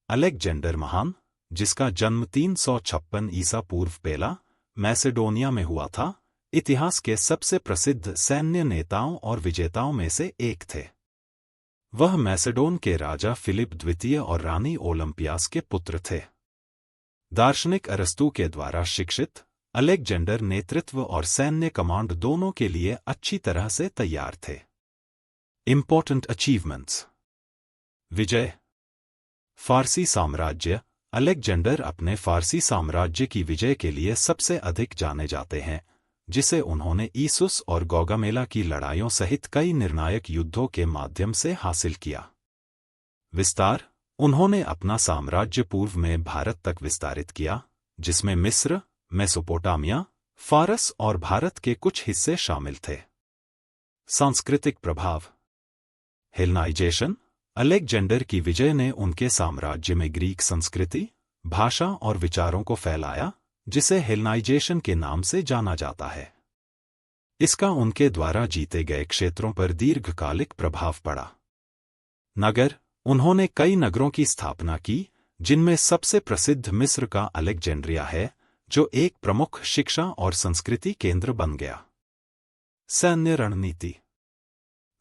Alexander महान, जिसका जन्म 356 ईसा पूर्व पेला, मैसेडोनिया में हुआ था, इतिहास के सबसे प्रसिद्ध सैन्य नेताओं और विजेताओं में से एक थे। वह मैसेडोन के राजा फिलिप द्वितीय और रानी ओलंपियास के पुत्र थे। दार्शनिक अरस्तू के द्वारा शिक्षित, अलेक्जेंडर नेतृत्व और सैन्य कमांड दोनों के लिए अच्छी तरह से तैयार थे। Important achievements. विजय। फारसी साम्राज्य। अलेक्जेंडर अपने फारसी साम्राज्य की विजय के लिए सबसे अधिक जाने जाते हैं, जिसे उन्होंने ईसुस और गौगामेला की लड़ाइयों सहित कई निर्णायक युद्धों के माध्यम से हासिल किया। विस्तार। उन्होंने अपना साम्राज्य पूर्व में भारत तक विस्तारित किया, जिसमें मिस्र, मेसोपोटामिया, फारस और भारत के कुछ हिस्से शामिल थे। सांस्कृतिक प्रभाव। हेलेनाइजेशन। अलेक्जेंडर की विजय ने उनके साम्राज्य में ग्रीक संस्कृति, भाषा और विचारों को फैलाया, जिसे हेलेनाइजेशन के नाम से जाना जाता है। इसका उनके द्वारा जीते गए क्षेत्रों पर दीर्घकालिक प्रभाव पड़ा। नगर। उन्होंने कई नगरों की स्थापना की, जिनमें सबसे प्रसिद्ध मिस्र का अलेक्जेंड्रिया है, जो एक प्रमुख शिक्षा और संस्कृति केंद्र बन गया। सैन्य रणनीति।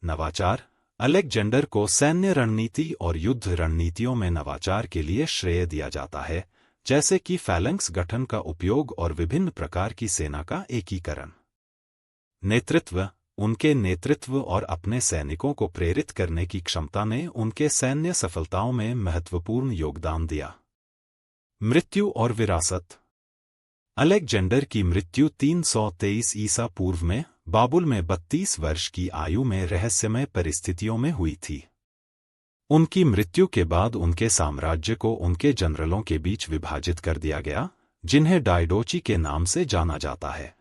नवाचार। अलेक्जेंडर को सैन्य रणनीति और युद्ध रणनीतियों में नवाचार के लिए श्रेय दिया जाता है, जैसे कि फैलेंक्स गठन का उपयोग और विभिन्न प्रकार की सेना का एकीकरण। नेतृत्व। उनके नेतृत्व और अपने सैनिकों को प्रेरित करने की क्षमता ने उनके सैन्य सफलताओं में महत्वपूर्ण योगदान दिया। मृत्यु और विरासत। अलेक्जेंडर की मृत्यु 323 ईसा पूर्व में बाबुल में 32 वर्ष की आयु में रहस्यमय परिस्थितियों में हुई थी। उनकी मृत्यु के बाद उनके साम्राज्य को उनके जनरलों के बीच विभाजित कर दिया गया, जिन्हें डायडोची के नाम से जाना जाता है।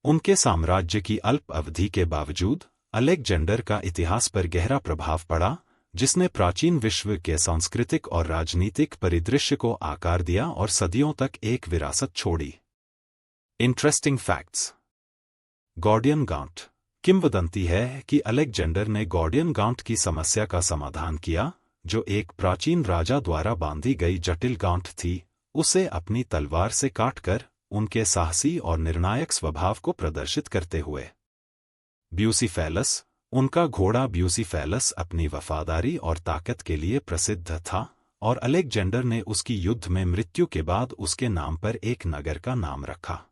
उनके साम्राज्य की अल्प अवधि के बावजूद अलेक्जेंडर का इतिहास पर गहरा प्रभाव पड़ा, जिसने प्राचीन विश्व के सांस्कृतिक और राजनीतिक परिदृश्य को आकार दिया और सदियों तक एक विरासत छोड़ी। Interesting facts. गॉर्डियन गांठ। किंवदंती है कि अलेक्जेंडर ने गॉर्डियन गांठ की समस्या का समाधान किया, जो एक प्राचीन राजा द्वारा बांधी गई जटिल गांठ थी, उसे अपनी तलवार से काटकर उनके साहसी और निर्णायक स्वभाव को प्रदर्शित करते हुए। ब्यूसीफेलस। उनका घोड़ा ब्यूसीफेलस अपनी वफादारी और ताकत के लिए प्रसिद्ध था, और अलेक्जेंडर ने उसकी युद्ध में मृत्यु के बाद उसके नाम पर एक नगर का नाम रखा।